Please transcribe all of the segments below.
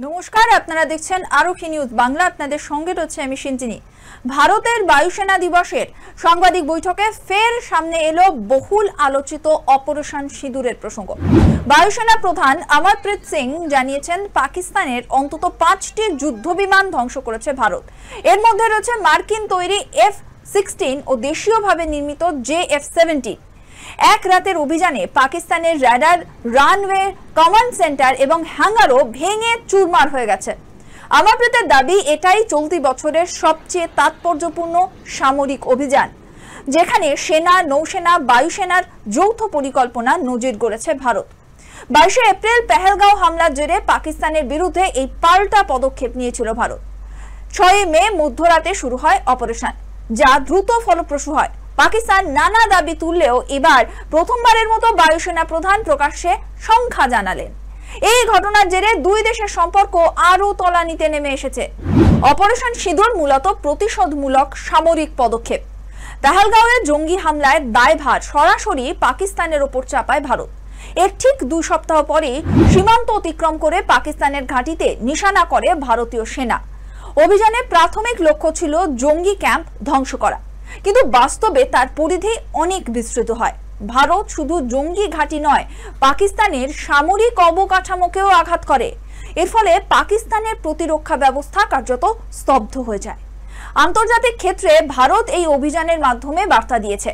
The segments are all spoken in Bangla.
নমস্কার, আপনারা দেখছেন আরোহী নিউজ বাংলা। আপনাদের সঙ্গে রয়েছে আমি সিঞ্চিনি। ভারতের বায়ুসেনা দিবসের সাংবাদিক বৈঠকে ফের সামনে এলো বহুল আলোচিত অপারেশন সিঁদুরের প্রসঙ্গ। বায়ুসেনা প্রধান অমরপ্রীত সিং জানিয়েছেন, পাকিস্তানের অন্তত 5টি যুদ্ধবিমান ধ্বংস করেছে ভারত। এর মধ্যে রয়েছে মার্কিন তৈরি F-16 ও দেশীয়ভাবে নির্মিত JF-17। এক রাতের অভিযানে পাকিস্তানের রাডার, রানওয়ে, কমান্ড সেন্টার এবং হ্যাঙ্গারও ভেঙে চুরমার হয়ে গেছে। অমরপ্রীতের দাবি, এটাই চলতি বছরের সবচেয়ে তাৎপর্যপূর্ণ সামরিক অভিযান, যেখানে সেনা, নৌসেনা, বায়ুসেনার যৌথ পরিকল্পনা নজির গড়েছে ভারত। 22 এপ্রিল পেহেলগাঁও হামলার জেরে পাকিস্তানের বিরুদ্ধে এই পাল্টা পদক্ষেপ নিয়েছিল ভারত। 6 মে মধ্যরাতে শুরু হয় অপারেশন, যা দ্রুত ফলপ্রসূ হয়। পাকিস্তান নানা দাবি তুললেও এবার প্রথমবারের মতো বায়ুসেনা প্রধান প্রকাশ্যে সংখ্যা জানালেন। এই ঘটনার জেরে দুই দেশের সম্পর্ক আরো তলানিতে নেমে এসেছে। অপারেশন সিঁদুর মূলত প্রতিশোধমূলক সামরিক পদক্ষেপ। পেহেলগাঁওয়ে জঙ্গি হামলায় দায়ভার সরাসরি পাকিস্তানের ওপর চাপায় ভারত। এর ঠিক 2 সপ্তাহ পরেই সীমান্ত অতিক্রম করে পাকিস্তানের ঘাঁটিতে নিশানা করে ভারতীয় সেনা। অভিযানের প্রাথমিক লক্ষ্য ছিল জঙ্গি ক্যাম্প ধ্বংস করা, কিন্তু বাস্তবে তার পরিধি অনেক বিস্তৃত হয়। ভারত শুধু জঙ্গি ঘাঁটি নয়, পাকিস্তানের সামরিক অবকাঠামোকেও আঘাত করে। এর ফলে পাকিস্তানের প্রতিরক্ষা ব্যবস্থা কার্যত স্তব্ধ হয়ে যায়। আন্তর্জাতিক ক্ষেত্রে ভারত এই অভিযানের মাধ্যমে বার্তা দিয়েছে,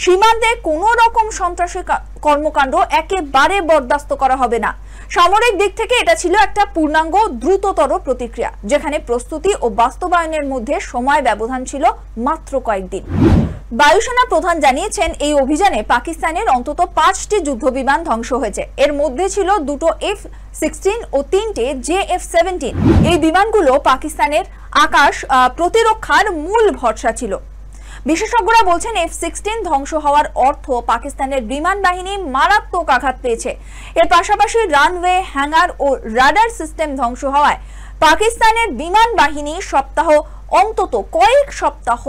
সীমান্তে কোনো রকম সন্ত্রাসী কর্মকাণ্ড একেবারে বরদাস্ত করা হবে না। সামরিক দিক থেকে এটা ছিল একটা পূর্ণাঙ্গ দ্রুততর প্রতিক্রিয়া, যেখানে প্রস্তুতি ও বাস্তবায়নের মধ্যে সময় ব্যবধান ছিল মাত্র কয়েকদিন। বায়ুসেনা প্রধান জানিয়েছেন, এই অভিযানে পাকিস্তানের অন্তত 5টি যুদ্ধবিমান ধ্বংস হয়েছে। এর মধ্যে ছিল 2টো F-16 ও 3টে JF-17। এই বিমানগুলো পাকিস্তানের আকাশ প্রতিরক্ষার মূল ভরসা ছিল। বিশেষজ্ঞরা বলছেন, F-16 ধ্বংস হওয়ার অর্থ পাকিস্তানের বিমান বাহিনী মারাত্মক আঘাত পেয়েছে। এর পাশাপাশি রানওয়ে, হ্যাঙ্গার ও রাডার সিস্টেম ধ্বংস হওয়ায় পাকিস্তানের বিমান বাহিনী অন্তত কয়েক সপ্তাহ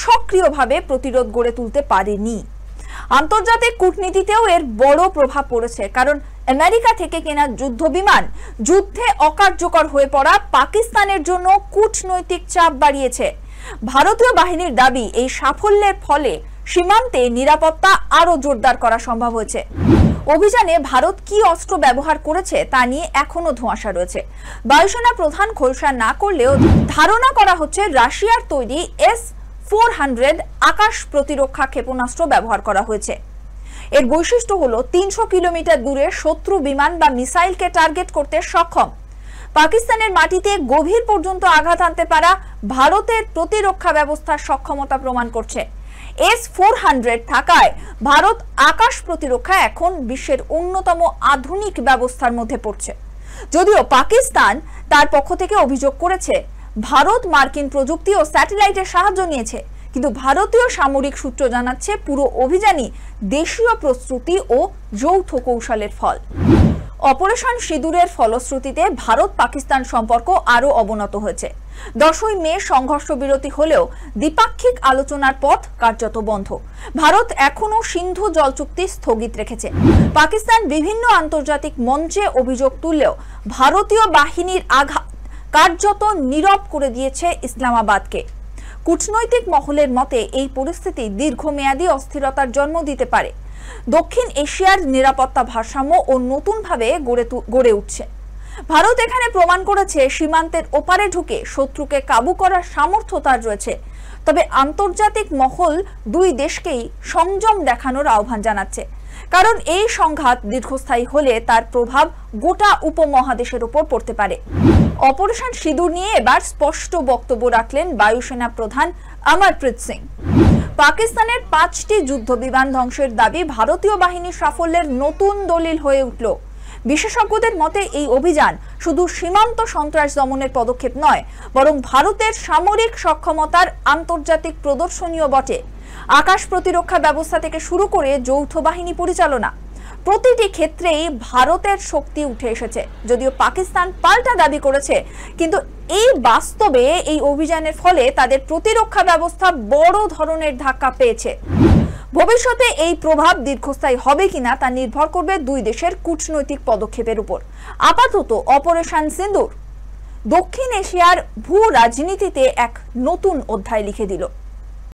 সক্রিয়ভাবে প্রতিরোধ গড়ে তুলতে পারেনি। আন্তর্জাতিক কূটনীতিতেও এর বড় প্রভাব পড়েছে, কারণ আমেরিকা থেকে কেনা যুদ্ধবিমান যুদ্ধে অকার্যকর হয়ে পড়া পাকিস্তানের জন্য কূটনৈতিক চাপ বাড়িয়েছে। ভারতীয় বাহিনীর দাবি, এই সাফল্যের ফলে সীমান্তে নিরাপত্তা আরো জোরদার করা সম্ভব হয়েছে। অভিযানে ভারত কি অস্ত্র ব্যবহার করেছে তা নিয়ে এখনো ধোঁয়াশা রয়েছে। বায়ুসেনা প্রধান খোলসা না করলেও ধারণা করা হচ্ছে, রাশিয়ার তৈরি S-400 আকাশ প্রতিরক্ষা ক্ষেপণাস্ত্র ব্যবহার করা হয়েছে। এর বৈশিষ্ট্য হলো 300 কিলোমিটার দূরে শত্রু বিমান বা মিসাইলকে টার্গেট করতে সক্ষম। পাকিস্তানের মাটিতে গভীর পর্যন্ত আঘাত আনতে পারা ভারতের প্রতিরক্ষা ব্যবস্থার সক্ষমতা প্রমাণ করছে। S-400 থাকায় ভারত আকাশ প্রতিরক্ষা এখন বিশ্বের অন্যতম আধুনিক ব্যবস্থার মধ্যে পড়ছে। যদিও পাকিস্তান তার পক্ষ থেকে অভিযোগ করেছে, ভারত মার্কিন প্রযুক্তি ও স্যাটেলাইটের সাহায্য নিয়েছে, কিন্তু ভারতীয় সামরিক সূত্র জানাচ্ছে, পুরো অভিযানই দেশীয় প্রস্তুতি ও যৌথ কৌশলের ফল। অপারেশন সিঁদুরের ফলশ্রুতিতে ভারত পাকিস্তান সম্পর্ক আরো অবনত হয়েছে। 10 মে সংঘর্ষ বিরতি হলেও দ্বিপাক্ষিক আলোচনার পথ কার্যত বন্ধ। ভারত এখনো সিন্ধু জল চুক্তি স্থগিত রেখেছে। পাকিস্তান বিভিন্ন আন্তর্জাতিক মঞ্চে অভিযোগ তুললেও ভারতীয় বাহিনীর আঘাত কার্যত নীরব করে দিয়েছে ইসলামাবাদকে। কূটনৈতিক মহলের মতে, এই পরিস্থিতি দীর্ঘমেয়াদী অস্থিরতার জন্ম দিতে পারে। দক্ষিণ এশিয়ার নিরাপত্তা ভারসাম্য ও নতুনভাবে গড়ে উঠছে। ভারত এখানে প্রমাণ করেছে, সীমান্তের ওপারে ঢুকে শত্রুকে কাবু করার সামর্থ্য তার রয়েছে। তবে আন্তর্জাতিক মহল দুই দেশকেই সংযম দেখানোর আহ্বান জানাচ্ছে, কারণ এই সংঘাত দীর্ঘস্থায়ী হলে তার প্রভাব গোটা উপমহাদেশের উপর পড়তে পারে। অপারেশন সিঁদুর নিয়ে এবার স্পষ্ট বক্তব্য রাখলেন বায়ুসেনা প্রধান অমরপ্রীত সিং। পাকিস্তানের 5টি যুদ্ধবিমান ধ্বংসের দাবি ভারতীয় বাহিনীর সাফল্যের নতুন দলিল হয়ে উঠল। বিশেষজ্ঞদের মতে, এই অভিযান শুধু সীমান্ত সন্ত্রাস দমনের পদক্ষেপ নয়, বরং ভারতের সামরিক সক্ষমতার আন্তর্জাতিক প্রদর্শনীয় বটে। আকাশ প্রতিরক্ষা ব্যবস্থা থেকে শুরু করে যৌথ বাহিনী পরিচালনা, প্রতিটি ক্ষেত্রেই ভারতের শক্তি উঠে এসেছে। যদিও পাকিস্তান পাল্টা দাবি করেছে, কিন্তু এই বাস্তবে এই অভিযানের ফলে তাদের প্রতিরক্ষা ব্যবস্থা বড় ধরনের ধাক্কা পেয়েছে। ভবিষ্যতে এই প্রভাব দীর্ঘস্থায়ী হবে কিনা তা নির্ভর করবে দুই দেশের কূটনৈতিক পদক্ষেপের উপর। আপাতত অপারেশন সিঁদুর দক্ষিণ এশিয়ার ভূ রাজনীতিতে এক নতুন অধ্যায় লিখে দিল।